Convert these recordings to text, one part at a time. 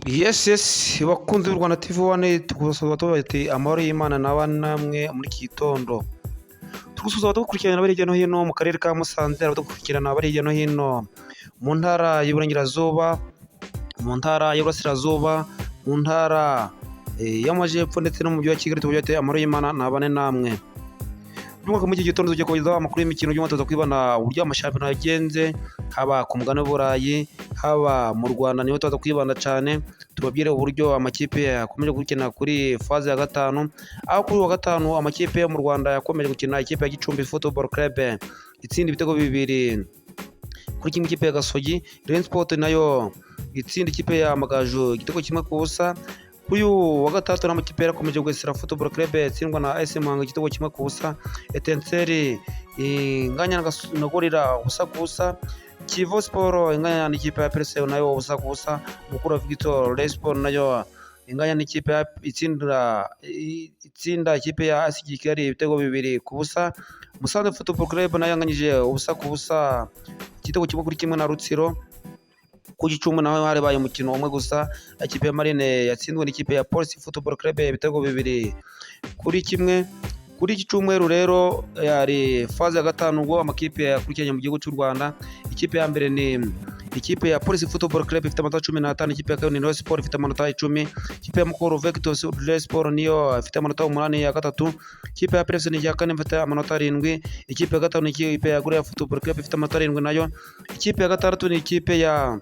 Yes, bakunzi b'u Rwanda TV1 tugusaba tubati amahoro y'Imana naba namwe muri iki gitondo. Tugusaba dukurikirana bari hirya no hino mu karere ka Musanze, abadukurikirana bari hirya no hino mu ntara y'Iburengerazuba, mu ntara y'Iburasirazuba, mu ntara y'Amajyepfo ndetse no mu mujyi wa Kigali, tubati amahoro y'Imana nabane namwe. By'umwaka muri iki gitondo tujya kugezaho amakuru y'imikino y'umutoza kwibana uburyo amashampiyona yagenze, haba ku mugabane w'Uburayi, haba mu Rwanda niho tuza kwibanda cyane, tubabwire uburyo amakipe yakomeje gukina kuri faze ya gatanu, aho kuri wa gatanu amakipe yo mu Rwanda yakomeje gukina, ikipe ya Gicumbi Football Club itsinda ibitego bibiri kuri kimwe, ikipe ya Gasogi Rayon Sport nayo itsinda ikipe ya Amagaju igitego kimwe ku busa. Kuri uyu wa gatatu n'amakipe yarakomeje Bugesera Football Club itsindwa na AS Muhanga igitego kimwe ku busa, Etincelle inganya na Gorira ubusa ku busa, Kivu Sport inganya n'ikipe ya Perseo nayo ubusa ku busa, Mukura Victor Rayon Sport nayo inganya n'ikipe ya itsinda ikipe ya AS Kigali ibitego bibiri ku busa, Musanze Football Club nayo yanganyije ubusa ku busa igitego kimwe kuri kimwe na Rutsiro. Ku Gicumbi naho habaye umukino umwe gusa, ikipe ya Marine yatsinzwe n'ikipe ya Police Football Club ibitego bibiri kuri kimwe. Kuri iki cyumweru rero yari faze ya gatanu ubwo amakipe yakurikiranye mu gihugu cy'u Rwanda. Ikipe ya mbere ni ikipe ya Police Football Club ifite amanota 15, ikipe ya kabiri ni Rayon Sport ifite amanota 10, ikipe ya Mukuru Victor Rayon Sport niyo ifite amanota 8 ya gatatu, ikipe ya Press ni ya kane ifite amanota 7, ikipe ya gatanu ni ikipe ya Gorilla Football Club ifite amanota 7 nayo, ikipe ya gatandatu ni ikipe ya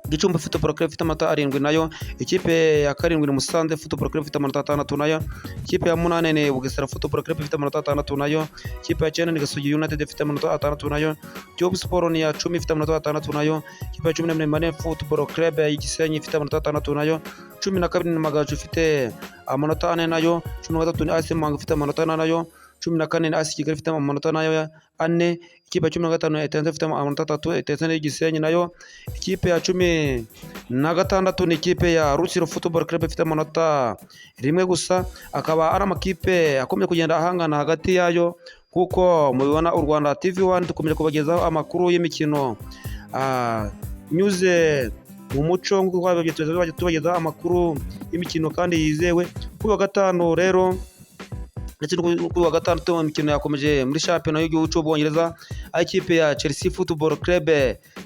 Gicumbi Football Club ifite amanota 7 nayo, ikipe ya karindwi ni Musanze Football Club ifite amanota 6 nayo, ikipe ya munane ni Bugesera Football Club ifite amanota 6 nayo, ikipe ya cyenda ni Gasogi United ifite amanota 6 nayo, Kiyovu Sport ni ya 10 ifite amanota 6 nayo, ikipe ya 11 ni Marine Football Club ya Gisenyi ifite amanota 6 nayo, 12 ni Amagaju ifite amanota 4 nayo, 13 ni AS Muhanga ifite amanota 4 nayo, 14 ni AS Kigali ifite amanota nayo 4, ikipe ya 15 Etincelle ifite amanota 3, Etincelle y'Igisenyi nayo, ikipe ya 16 ni ikipe ya Rutsiro Football Club ifite amanota 1 gusa. Akaba ari amakipe akomeye kugenda ahangana hagati yayo, kuko mubibona u Rwanda TV1 dukomeje kubagezaho amakuru y'imikino nyuze mu muco, nk'uko tubagezaho amakuru y'imikino kandi yizewe. Kuri wa gatanu rero ndetse kuri wa gatandatu imikino yakomeje muri shampiyona y'igihugu cy'Ubwongereza, aho ikipe ya Chelsea Football Club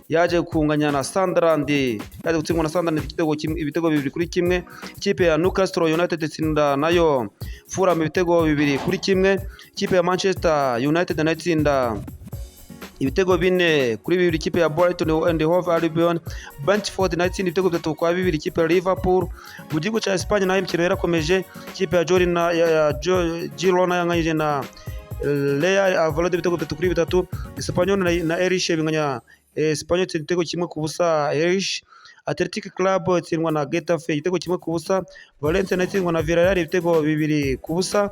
yaje kunganya na Sunderland, yaje gutsindwa na Sunderland ibitego bibiri kuri kimwe, ikipe ya Newcastle United itsinda nayo Fulham ibitego bibiri kuri kimwe, ikipe ya Manchester United nayo itsinda ibitego 4 kuri bibiri, ikipe ya Brighton and Hove Albion Brentford nayo itsinda ibitego 3 kwa bibiri, ikipe ya Liverpool. Mu gihugu cya Espagne nayo imikino yarakomeje, ikipe ya Girona yanganyije na Real Valladolid ibitego 3 kuri 3, Espanyol na Elche binganya Espanyol ibitego kimwe ku busa, Elche. Athletic Club itsindwa na Getafe igitego kimwe ku busa, Valencia nayo itsindwa na Villarreal ibitego 2 ku busa.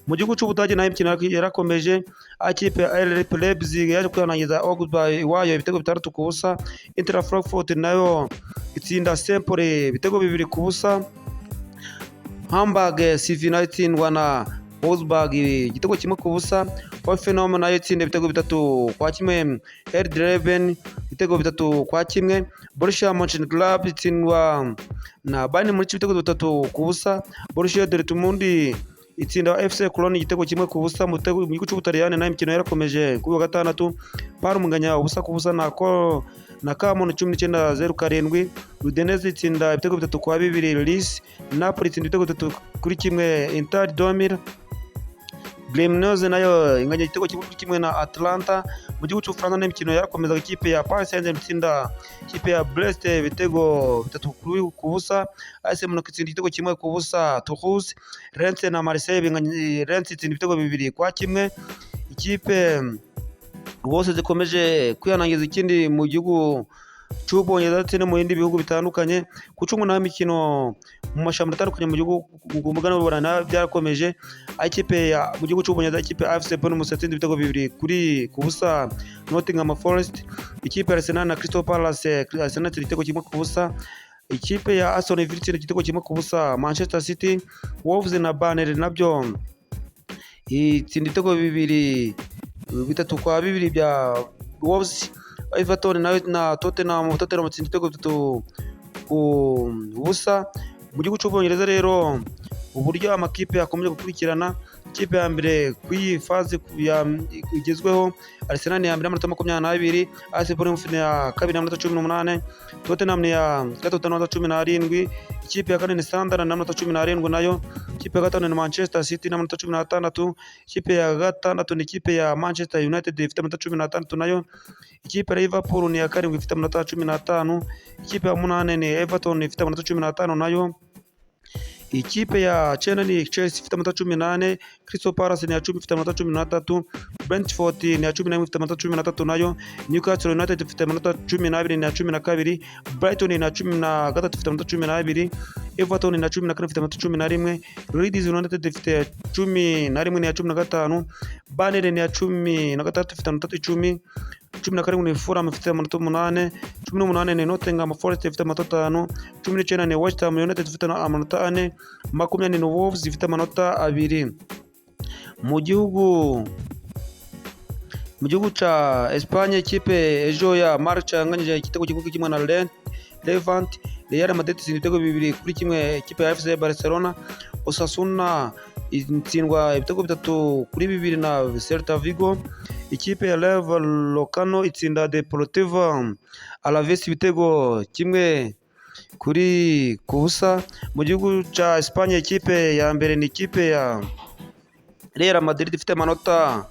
Mu gihugu cy'Ubudage nayo imikino yarakomeje, ikipe ya RB Leipzig yaje kwihanangiza Augsburg iwayo ibitego 6 ku busa, Inter Frankfurt nayo itsinda Sempoli ibitego 2 ku busa, Hamburg CV nayo itsindwa na Wolfsburg igitego kimwe ku busa, Hoffenheim nayo itsinda ibitego 3 kwa kimwe, Werder Bremen ibitego 3 kwa kimwe, Borussia Mönchengladbach itsindwa na Bayern Munich ibitego 3 ku busa, Borussia Dortmund itsinda FC Cologne igitego kimwe ku busa. Mu gihugu cy'Ubutaliyani nayo imikino yarakomeje. Kuri wa gatandatu Parma inganya ubusa ku busa na Camon 1907, Udinese itsinda ibitego 3 kwa bibiri, Lis Napoli itsinda ibitego 3 kuri kimwe, Inter Domir Cremonese nayo inganya igitego kimwe na Atlanta. Mu gihugu cy'Ubufaransa n'imikino yarakomeza, ikipe ya Paris Saint-Germain itsinda ikipe ya Brest ibitego 3 ku busa, AS Monaco itsinda igitego kimwe ku busa, Toulouse. Rennes na Marseille binganya, Rennes itsinda ibitego 2 kwa kimwe. Ikipe bose zikomeje kwihanangiza ikindi mu gihugu cy'Ubwongereza ndetse no mu bindi bihugu bitandukanye. Ku cyumwe naho imikino mu mashampiyona atandukanye mu gihugu ku mugabane w'Uburayi byarakomeje, ikipe ya mu gihugu cy'Ubwongereza ikipe ya AFC Bournemouth itsinda ibitego 2 ku busa Nottingham Forest, ikipe ya Arsenal na Crystal Palace Arsenal itsinda igitego kimwe ku busa, ikipe ya Aston Villa itsinda igitego kimwe ku busa, Manchester City, Wolves na Burnley nabyo itsinda ibitego 3 kwa 2 bya Wolves, Everton na Tottenham itsinda ibitego 3 ku busa. Mu gihugu cy'Ubwongereza rero uburyo amakipe akomeje gukurikirana, ikipe ya mbere ku iyi faze igezweho, Arsenal ni ya mbere n'amanota 22, AS Bournemouth ni ya kabiri n'amanota 18, Tottenham ni ya gatatu n'amanota 17, ikipe ya kane ni Sunderland n'amanota 17 nayo, ikipe ya gatanu ni Manchester City n'amanota 16, ikipe ya gatandatu ni ikipe ya Manchester United ifite amanota 16 nayo, ikipe ya Liverpool ni ya karindwi ifite amanota 15, ikipe ya munane ni Everton ifite amanota 15 nayo, ikipe ya Chelsea ni Chelsea ifite amanota 18, Crystal Palace ni ya 10 ifite amanota 13, Brentford ni ya 11 ifite amanota 13 nayo, Newcastle United ifite amanota 12 ni ya 12, Brighton ni ya 13 ifite amanota 12, Everton ni ya 14 ifite amanota 11, Leeds United ifite 11 ni ya 15, Burnley ni ya 13 ifite amanota 10, 17 ni Fulham ifite amanota 8, 18 ni Nottingham Forest ifite amanota 5, 19 ni West Ham United ifite amanota 4, 20 ni Wolves ifite amanota 2. Mu gihugu ca Espagne, ikipe ejo ya Marca yanganyije igitego kimwe na Levante. Real Madrid itsinda ibitego 2-1 ikipe ya FC Barcelona. Osasuna itsindwa ibitego 3-2 na Celta Vigo. Ikipe ya Rayo Vallecano itsinda Deportivo Alaves ibitego 1-0. Mu gihugu ca Espagne, ikipe ya mbere ni ikipe ya Real Madrid ifite amanota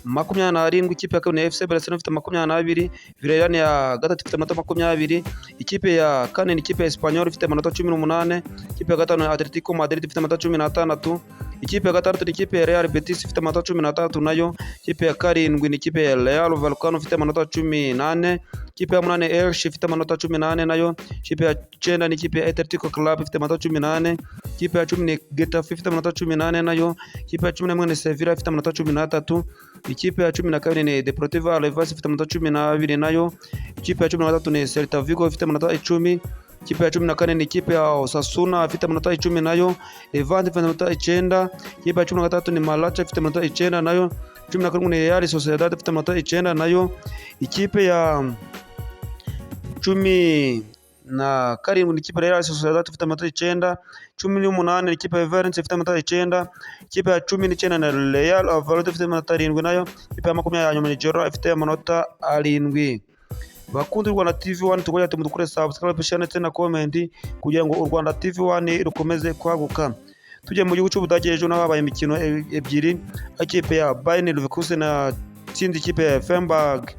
27, ikipe ya kabiri ni FC Barcelona ifite 22, Villarreal ni ya gatatu ifite amanota 20, ikipe ya kane ni ikipe ya Espanyol ifite amanota 18, ikipe ya gatanu ni Atletico Madrid ifite amanota 16, ikipe ya gatandatu ni ikipe ya Real Betis ifite amanota 13 nayo, ikipe ya karindwi ni ikipe ya Rayo Vallecano ifite amanota 18, ikipe ya munane Elche ifite amanota 18 nayo, ikipe ya cyenda ni ikipe ya Atletico Club ifite amanota 18, ikipe ya 10 ni Getafe ifite amanota 18 nayo, ikipe ya 11 ni Sevilla ifite amanota 13, ikipe ya 12 ni Deportivo Alaves ifite amanota 12 nayo, ikipe ya 13 ni Celta Vigo ifite amanota 10, ikipe ya 14 ni ikipe ya Osasuna ifite amanota 10 nayo, Levante ifite amanota 9, ikipe ya 13 ni Malaga ifite amanota 9 nayo, 17 ni Real Sociedad ifite amanota 9 nayo, ikipe ya 17 ni ikipe ya Real Sociedad ifite amanota 9, 18 ni ikipe ya Valence ifite amanota 9, ikipe ya 19 na Real Valladolid ifite amanota 7 nayo, ikipe ya 20 ya nyuma ni Girona ifite amanota 7. Bakunzi Rwanda TV1, tugoye tumudukore subscribe, share ndetse na comment kugira ngo Rwanda TV1 rukomeze kwaguka. Tujye mu gihugu cy'Ubudage, ejo naho habaye imikino ebyiri, ikipe ya Bayern Leverkusen na tsinda ikipe ya Freiburg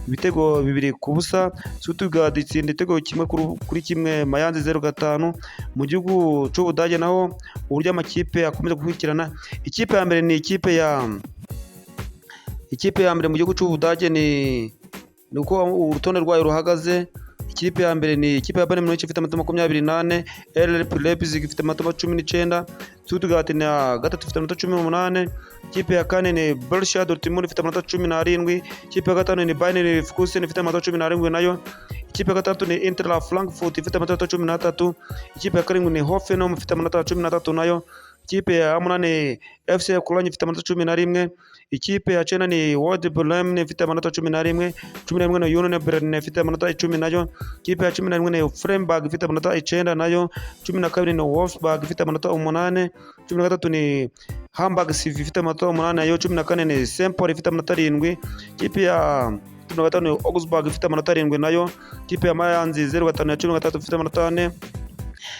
ibitego 2-0, Stuttgart itsinda igitego 1-1, Mayanzi 0-5. Mu gihugu cy'Ubudage naho uburyo amakipe akomeza gukurikirana, ikipe ya mbere ni ikipe ya mbere mu gihugu cy'Ubudage ni uko urutonde rwayo ruhagaze. Ikipe ya mbere ni ikipe ya Bayern Munich ifite amanota 28, RB Leipzig ifite amanota 19, Stuttgart ni ya gatatu ifite amanota 18, ikipe ya kane ni Borussia Dortmund ifite amanota 17, ikipe ya gatanu ni Bayern Leverkusen ifite amanota 17 nayo, ikipe ya gatandatu ni Inter Frankfurt ifite amanota 13, ikipe ya karindwi ni Hoffenheim ifite amanota 13 nayo, ikipe ya munane FC Cologne ifite amanota 11, ikipe ya cyenda ni Werder Bremen ifite amanota 11, 11 ni Union Berlin ifite amanota 10 nayo, ikipe ya 11 ni Freiburg ifite amanota 9 nayo, 12 ni Wolfsburg ifite amanota 8, 13 ni Hamburg CV ifite amanota 8 nayo, 14 ni St. Pauli ifite amanota 7, ikipe ya 15 ni Augsburg ifite amanota 7 nayo, ikipe ya Mainz 05 ya 13 ifite amanota 4,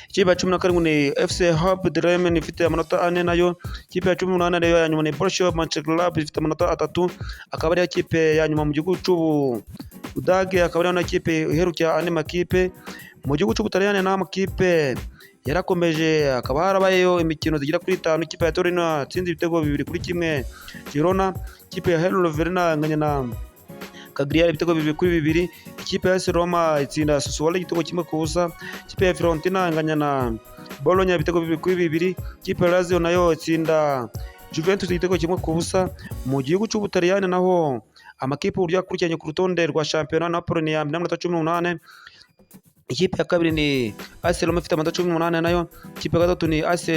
ikipe ya 17 ni FC Bremen ifite amanota 4 nayo, ikipe ya 18 nayo ya nyuma ni Borussia Mönchengladbach ifite amanota 3, akaba ari ikipe ya nyuma mu gihugu cy'Ubudage, akaba ari ikipe iheruka andi makipe. Mu gihugu cy'Ubutaliyani na amakipe yarakomeje, akaba harabayeyo imikino zigera kuri 5, ikipe ya Torino yatsinze ibitego 2-1 Girona, ikipe ya Hellas Verona anganya na Cagliari ibitego 2-2, ikipe ya AS Roma itsinda Sassuolo igitego 1-0, ikipe ya Fiorentina anganya na Bologna ibitego 2-2, ikipe ya Lazio nayo itsinda Juventus igitego 1-0. Mu gihugu cy'Ubutaliyani naho amakipe uburyo akurikiranye ku rutonde rwa shampiyona, Napoli ni ya mbere n'amanota 18, ikipe ya kabiri ni AS Roma ifite amanota 18 nayo, ikipe ya gatatu ni AC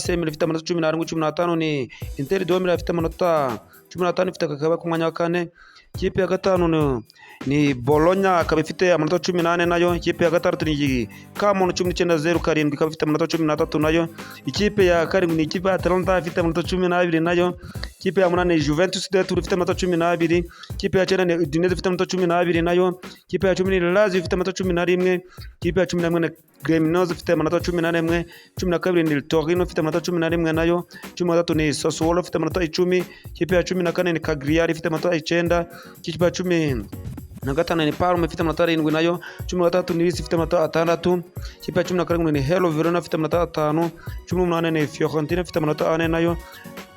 Milan ifite amanota 15 ni Inter de Milan ifite amanota 15 ifite akaba ku mwanya wa kane, ikipe ya gatanu ni ni Bologna ikaba ifite amanota 18 nayo. Ikipe ya gatandatu ni Kamono 1907 ikaba ifite amanota 13 nayo. Ikipe ya karindwi ni ikipe ya Atalanta ifite amanota 12 nayo. Ikipe ya munani Juventus de Turin ifite amanota 12. Ikipe ya cyenda ni Udinese ifite amanota 12 nayo. Ikipe ya 10 ni Lazio ifite amanota 11. Ikipe ya 11 ni Cremonese ifite amanota 11. 12 ni Torino ifite amanota 11 nayo. 13 ni Sassuolo ifite amanota 10. Ikipe ya 14 ni Cagliari ifite amanota 9. Ikipe ya 15 ni Parma ifite amanota 7 nayo. 13 ni Nice ifite amanota 6. Ikipe ya 17 ni Hello Verona ifite amanota 5. 18 ni Fiorentina ifite amanota 4 nayo.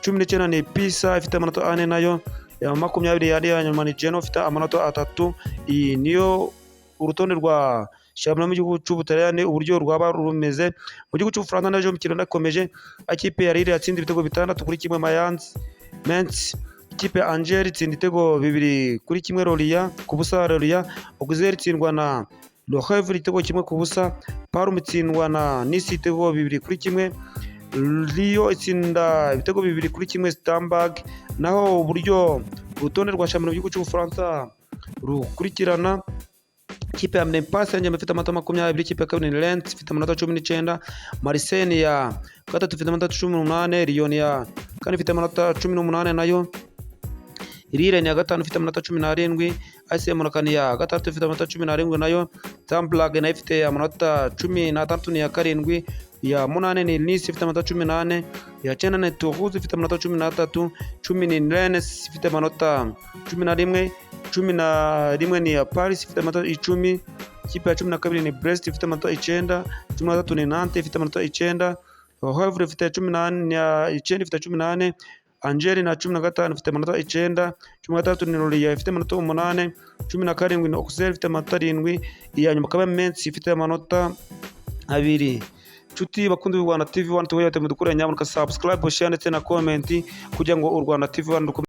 19 ni Pisa ifite amanota 4 nayo. Ya 20 yari ya nyuma ni Genoa ifite amanota 3. Iyi niyo urutonde rwa shampiyona mu gihugu cy'Ubutaliyani uburyo rwaba rumeze. Mu gihugu cy'Ubufaransa naje umukino ndakomeje. Ikipe ya Lille yatsinze ibitego 6 kuri kimwe Mainz. Ikipe ya Angers itsinda ibitego 2 kuri kimwe Lorient ku busa. Lorient Auxerre itsindwa na Le Havre igitego 1 ku busa. Parme itsindwa na Nice igitego 2 kuri kimwe. Lyon itsinda ibitego 2 kuri kimwe Stamberg. Naho uburyo urutonde rwa shampiyona mu gihugu cy'Ubufaransa rukurikirana: ikipe ya Paris Saint-Germain ifite amanota 20. Ikipe ya kabiri ni Lens ifite amanota 19. Marseille ya gatatu ifite amanota 18. Lyon ya kane ifite amanota 18 nayo. Lille ya gatanu ifite amanota 17. AS Monaco ya gatatu ifite amanota 17 nayo. Stamberg nayo ifite amanota 16 ni ya karindwi. Ya munane ni Nice ifite amanota 18. Ya cyenda ni Toulouse ifite amanota 13. 10 ni Rennes ifite amanota 11. 11 ni ya Paris ifite amanota 10. Ikipe ya 12 ni Brest ifite amanota 9. 13 ni Nantes ifite amanota 9. Havre ifite 18 ya 9 ifite 18. Angers na 15 ifite amanota 9. 13 ni Lorient ifite amanota 8. 17 ni Auxerre ifite amanota 7. iya nyuma akaba Mainz ifite amanota 2. Nshuti bakunze u Rwanda TV 1 tuwete mudukorera nyamuneka subscribe, share ndetse na comment kugira ngo u Rwanda TV 1